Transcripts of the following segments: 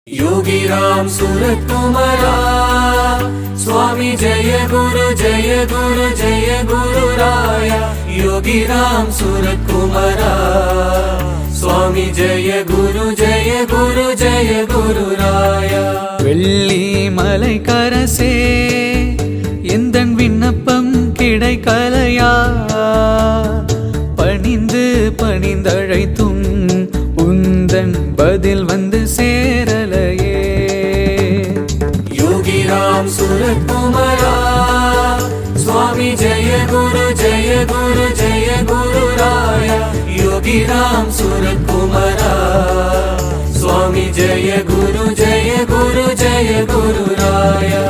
योगी राम सूरत कुमारा स्वामी जय गुरु जय गुरु जय गुरु राया। योगी राम सूरत कुमारा स्वामी जय गुरु जय गुरु जय गुरु राया। வெள்ளி மலை கரசே எந்தன் விண்ணப்பம் கிடைக்கலையா பணிந்து பணிந்தழைத்தும் உந்தன் பதில் வந்து சேரலையே। योगी राम सूरत कुमारा स्वामी जय गुरु जय गुरु जय गुरु राया। योगी राम सूरत कुमारा स्वामी जय गुरु जय गुरु जय गुरु राया।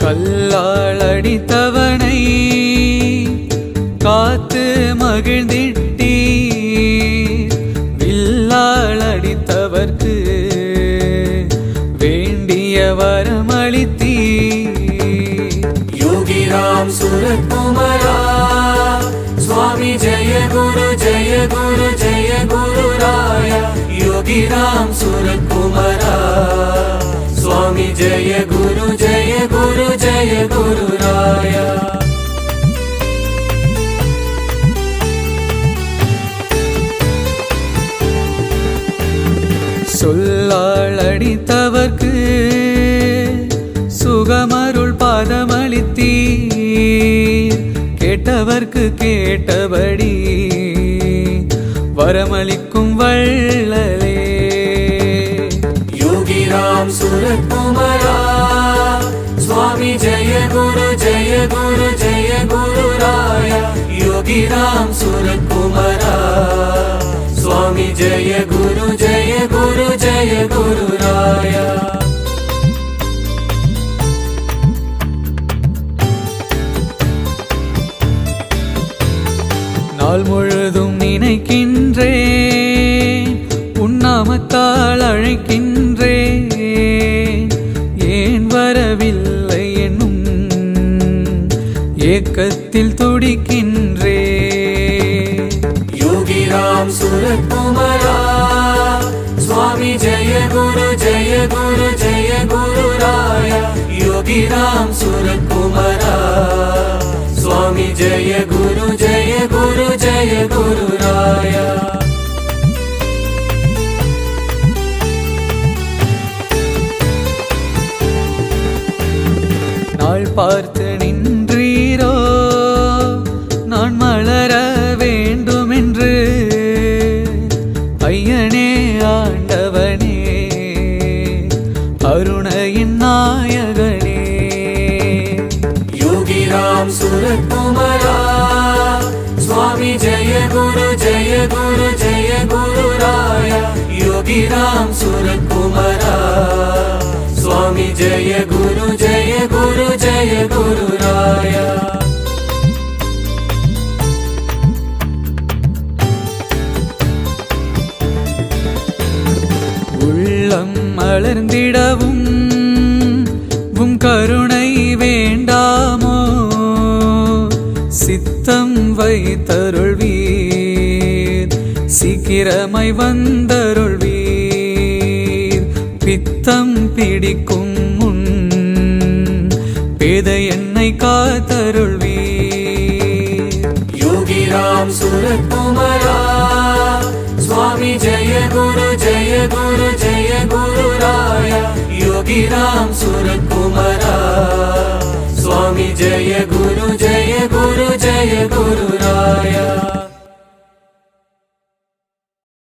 கல்லால் அடித்தவனை காத்து மகிழ்ந்திட்டீர் வில்லால் அடித்தவர்க்கு வேண்டிய வரமளித்தீர்। योगी राम सूरत कुमारा स्वामी जय गुरु जय गुरु जय गुरु राया। योगी राम सूरत कुमारा स्वामी जय गुरु जय गुरु जय गुरु राया। சொல்லால் அடித்தவர்க்கு சுகமருள் பாதமளித்தீர் கேட்டவர்க்கு கேட்டபடி வரமளிக்கும் வள்ளலே। योगी राम सूरत कुमारा स्वामी जय गुरु जय गुरु जय गुरु राया। योगी राम सूरत कुमारा स्वामी जय गुरु जय गुरु जय गुरु राया। நாள் முழுதும் நினைக்கின்றேன் உன்னாமத்தால் அழைக்கின்றேன் ஏன் வரவில்லை என்னும் ஏக்கத்தில் துடிக்கின்றேன்। योगी राम सूरत कुमारा स्वामी जय गुरु जय गुरु जय गुरु राया। योगी राम सूरत कुमारा स्वामी जय गुरु जय गुरु जय गुरु राया। நாள் பார்த்து நின்றீரோ நான் மலர வேண்டுமென்று ஐயனே ஆண்டவனே அருணையின் நாயகனே। योगी राम सूरत कुमारा स्वामी जय गुरु जय गुरु जय गुरु राया। योगी राम सूरत कुमारा स्वामी जय गुरु जय गुरु जय गुरु राया। உள்ளம் மலர்ந்திடவும் உம் கருணை வேண்டாமோ சித்தம் வைத்தருள்வீர் சீக்கிரமாய் வந்தருள்வீர் பித்தம் பிடிக்கும் முன் பேதை என்னை காத்தருள்வீர்। योगी राम सूरत कुमारा स्वामी जय गुरु जय गुरु जय गुरु राया। योगी राम सूरत कुमारा स्वामी जय गुरु जय गुरु जय